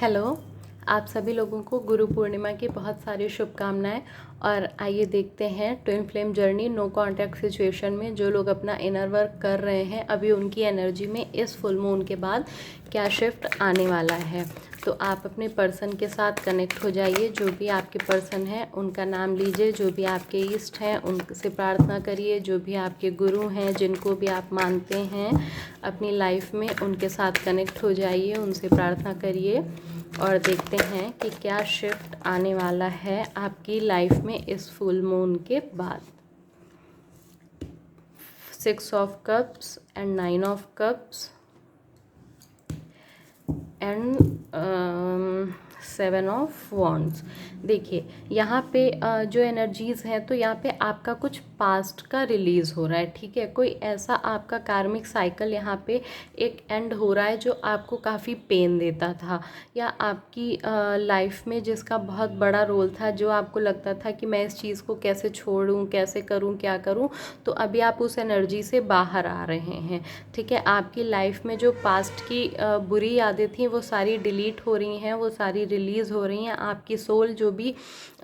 Hello, आप सभी लोगों को गुरु पूर्णिमा की बहुत सारी शुभकामनाएं। और आइए देखते हैं twin flame journey no contact situation में जो लोग अपना इनर वर्क कर रहे हैं अभी उनकी एनर्जी में इस फुल मून के बाद क्या शिफ्ट आने वाला है। तो आप अपने पर्सन के साथ कनेक्ट हो जाइए। जो भी आपके पर्सन हैं उनका नाम लीजिए, जो भी आपके ईष्ट हैं उनसे प्रार्थना करिए, जो भी आपके गुरु हैं जिनको भी आप मानते हैं अपनी लाइफ में उनके साथ कनेक्ट हो जाइए, उनसे प्रार्थना करिए और देखते हैं कि क्या शिफ्ट आने वाला है आपकी लाइफ में इस फुल मून के बाद। 6 of cups and 9 of cups and 7 of wands. देखिए यहाँ पे जो एनर्जीज़ हैं तो यहाँ पे आपका कुछ पास्ट का रिलीज़ हो रहा है, ठीक है। कोई ऐसा आपका कार्मिक साइकिल यहाँ पे एक एंड हो रहा है जो आपको काफ़ी पेन देता था या आपकी लाइफ में जिसका बहुत बड़ा रोल था, जो आपको लगता था कि मैं इस चीज़ को कैसे छोड़ूं, कैसे करूं, क्या करूं। तो अभी आप उस एनर्जी से बाहर आ रहे हैं, ठीक है। आपकी लाइफ में जो पास्ट की बुरी यादें थी वो सारी डिलीट हो रही हैं, वो सारी रिलीज़ हो रही हैं। आपकी सोल जो भी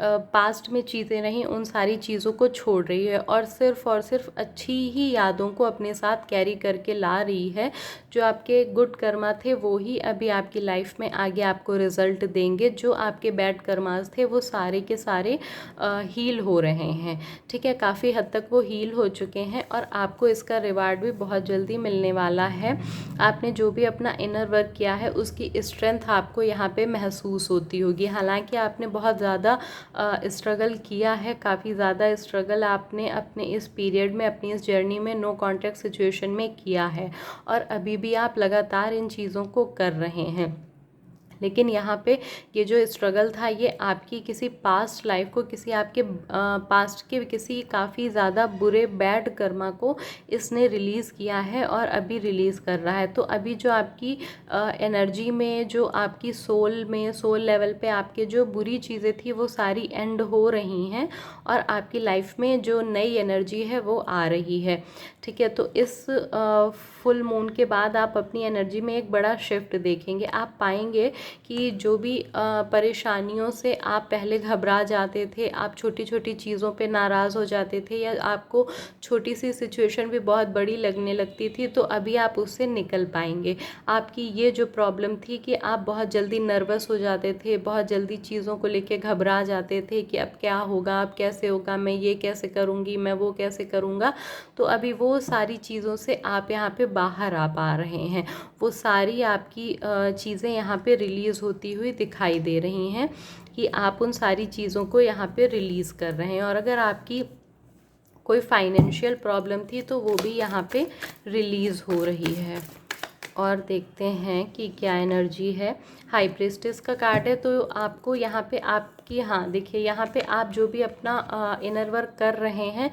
पास्ट में चीज़ें रहीं उन सारी चीज़ों को छोड़ रही है और सिर्फ अच्छी ही यादों को अपने साथ कैरी करके ला रही है। जो आपके गुड कर्मा थे वो ही अभी आपकी लाइफ में आगे आपको रिजल्ट देंगे। जो आपके बैड कर्मास थे वो सारे के सारे हील हो रहे हैं, ठीक है। काफ़ी हद तक वो हील हो चुके हैं और आपको इसका रिवार्ड भी बहुत जल्दी मिलने वाला है। आपने जो भी अपना इनर वर्क किया है उसकी स्ट्रेंथ आपको यहाँ पे महसूस होती होगी। हालांकि आपने बहुत ज़्यादा स्ट्रगल किया है, काफ़ी ज़्यादा स्ट्रगल आपने अपने इस पीरियड में, अपनी इस जर्नी में, नो कॉन्टैक्ट सिचुएशन में किया है और अभी भी आप लगातार इन चीज़ों को कर रहे हैं। लेकिन यहाँ पे ये जो स्ट्रगल था ये आपकी किसी पास्ट लाइफ को, किसी आपके पास्ट के किसी काफ़ी ज़्यादा बुरे बैड कर्मा को इसने रिलीज़ किया है और अभी रिलीज़ कर रहा है। तो अभी जो आपकी एनर्जी में, जो आपकी सोल में, सोल लेवल पे आपके जो बुरी चीज़ें थी वो सारी एंड हो रही हैं और आपकी लाइफ में जो नई एनर्जी है वो आ रही है, ठीक है। तो इस फुल मून के बाद आप अपनी एनर्जी में एक बड़ा शिफ्ट देखेंगे। आप पाएंगे कि जो भी परेशानियों से आप पहले घबरा जाते थे, आप छोटी छोटी चीज़ों पे नाराज़ हो जाते थे या आपको छोटी सी सिचुएशन भी बहुत बड़ी लगने लगती थी, तो अभी आप उससे निकल पाएंगे। आपकी ये जो प्रॉब्लम थी कि आप बहुत जल्दी नर्वस हो जाते थे, बहुत जल्दी चीज़ों को लेके घबरा जाते थे कि अब क्या होगा, अब कैसे होगा, मैं ये कैसे करूँगी, मैं वो कैसे करूँगा। तो अभी वो सारी चीज़ों से आप यहाँ पे बाहर आ पा रहे हैं। वो सारी आपकी चीज़ें यहाँ पे रिलीज़ होती हुई दिखाई दे रही हैं कि आप उन सारी चीज़ों को यहाँ पे रिलीज़ कर रहे हैं। और अगर आपकी कोई फाइनेंशियल प्रॉब्लम थी तो वो भी यहाँ पे रिलीज़ हो रही है। और देखते हैं कि क्या एनर्जी है। हाई प्रीस्टेस का कार्ड है तो आपको यहाँ पे आपकी, हाँ देखिए यहाँ पे आप जो भी अपना इनर वर्क कर रहे हैं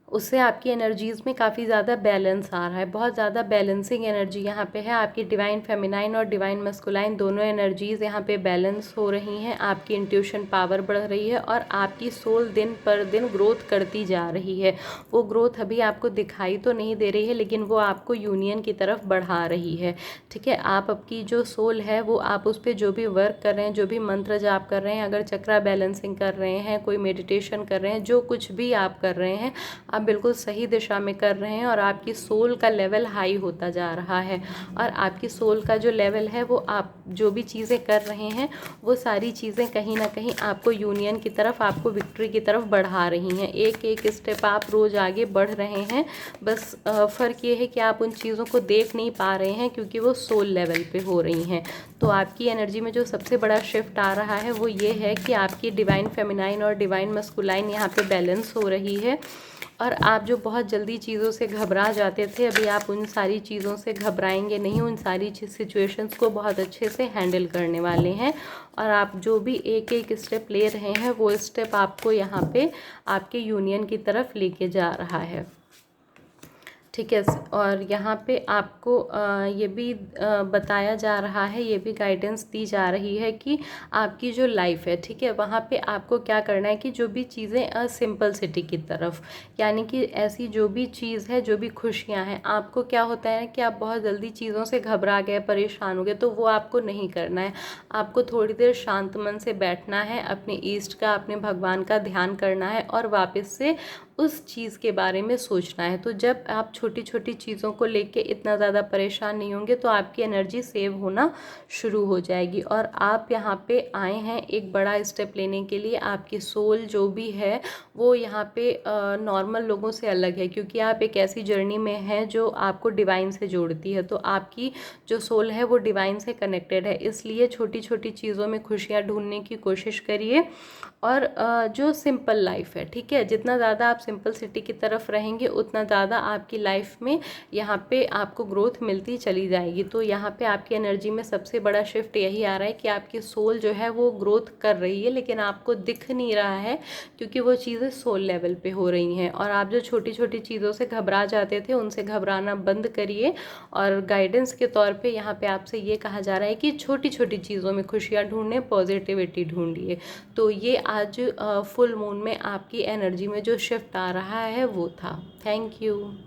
उससे आपकी एनर्जीज़ में काफ़ी ज़्यादा बैलेंस आ रहा है। बहुत ज़्यादा बैलेंसिंग एनर्जी यहाँ पे है। आपकी डिवाइन फेमिनाइन और डिवाइन मस्कुलाइन दोनों एनर्जीज़ यहाँ पे बैलेंस हो रही हैं। आपकी इंट्यूशन पावर बढ़ रही है और आपकी सोल दिन पर दिन ग्रोथ करती जा रही है। वो ग्रोथ अभी आपको दिखाई तो नहीं दे रही है लेकिन वो आपको यूनियन की तरफ बढ़ा रही है, ठीक है। आप आपकी जो सोल है वो आप उस पर जो भी वर्क कर रहे हैं, जो भी मंत्र जाप कर रहे हैं, अगर चक्रा बैलेंसिंग कर रहे हैं, कोई मेडिटेशन कर रहे हैं, जो कुछ भी आप कर रहे हैं आप बिल्कुल सही दिशा में कर रहे हैं और आपकी सोल का लेवल हाई होता जा रहा है। और आपकी सोल का जो लेवल है वो आप जो भी चीज़ें कर रहे हैं वो सारी चीज़ें कहीं ना कहीं आपको यूनियन की तरफ, आपको विक्ट्री की तरफ बढ़ा रही हैं। एक एक स्टेप आप रोज़ आगे बढ़ रहे हैं। बस फ़र्क ये है कि आप उन चीज़ों को देख नहीं पा रहे हैं क्योंकि वो सोल लेवल पे हो रही हैं। तो आपकी एनर्जी में जो सबसे बड़ा शिफ्ट आ रहा है वो ये है कि आपकी डिवाइन फेमिनाइन और डिवाइन मस्कुलाइन यहाँ पे बैलेंस हो रही है। और आप जो बहुत जल्दी चीज़ों से घबरा जाते थे अभी आप उन सारी चीज़ों से घबराएंगे नहीं, उन सारी सिचुएशंस को बहुत अच्छे से हैंडल करने वाले हैं। और आप जो भी एक एक स्टेप ले रहे हैं वो स्टेप आपको यहाँ पे आपके यूनियन की तरफ लेके जा रहा है, ठीक है। और यहाँ पे आपको ये भी बताया जा रहा है, ये भी गाइडेंस दी जा रही है कि आपकी जो लाइफ है, ठीक है, वहाँ पे आपको क्या करना है कि जो भी चीज़ें सिंपलिसिटी की तरफ, यानी कि ऐसी जो भी चीज़ है, जो भी खुशियाँ हैं, आपको क्या होता है कि आप बहुत जल्दी चीज़ों से घबरा गए, परेशान हो गए, तो वो आपको नहीं करना है। आपको थोड़ी देर शांत मन से बैठना है, अपने ईष्ट का, अपने भगवान का ध्यान करना है और वापस से उस चीज़ के बारे में सोचना है। तो जब आप छोटी छोटी चीज़ों को लेके इतना ज़्यादा परेशान नहीं होंगे तो आपकी एनर्जी सेव होना शुरू हो जाएगी। और आप यहाँ पे आए हैं एक बड़ा स्टेप लेने के लिए। आपकी सोल जो भी है वो यहाँ पे नॉर्मल लोगों से अलग है, क्योंकि आप एक ऐसी जर्नी में हैं जो आपको डिवाइन से जोड़ती है। तो आपकी जो सोल है वो डिवाइन से कनेक्टेड है, इसलिए छोटी छोटी चीज़ों में खुशियाँ ढूंढने की कोशिश करिए। और जो सिंपल लाइफ है, ठीक है, जितना ज़्यादा आप सिंपल सिटी की तरफ रहेंगे उतना ज़्यादा आपकी लाइफ में यहाँ पे आपको ग्रोथ मिलती चली जाएगी। तो यहाँ पे आपकी एनर्जी में सबसे बड़ा शिफ्ट यही आ रहा है कि आपकी सोल जो है वो ग्रोथ कर रही है, लेकिन आपको दिख नहीं रहा है क्योंकि वो चीज़ें सोल लेवल पे हो रही हैं। और आप जो छोटी छोटी चीज़ों से घबरा जाते थे उनसे घबराना बंद करिए। और गाइडेंस के तौर पे यहाँ पे आपसे ये कहा जा रहा है कि छोटी छोटी चीज़ों में खुशियाँ ढूंढें, पॉजिटिविटी ढूंढिए। तो ये आज फुल मून में आपकी एनर्जी में जो शिफ्ट आ रहा है वो था। Thank you.